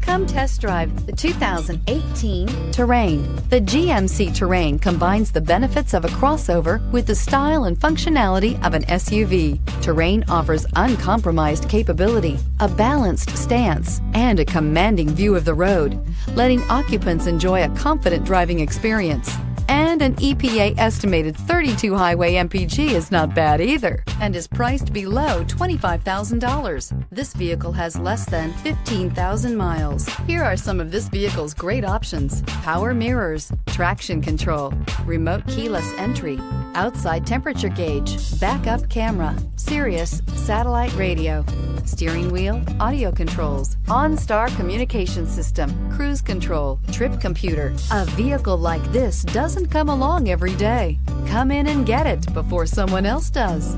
Come test drive the 2018 Terrain. The GMC Terrain combines the benefits of a crossover with the style and functionality of an SUV. Terrain offers uncompromised capability, a balanced stance, and a commanding view of the road, letting occupants enjoy a confident driving experience. And an EPA estimated 32 highway MPG is not bad either, and is priced below $25,000. This vehicle has less than 15,000 miles. Here are some of this vehicle's great options: power mirrors, traction control, remote keyless entry, outside temperature gauge, backup camera, Sirius satellite radio, steering wheel audio controls, OnStar Communication System, cruise control, trip computer. A vehicle like this doesn't come along every day. Come in and get it before someone else does.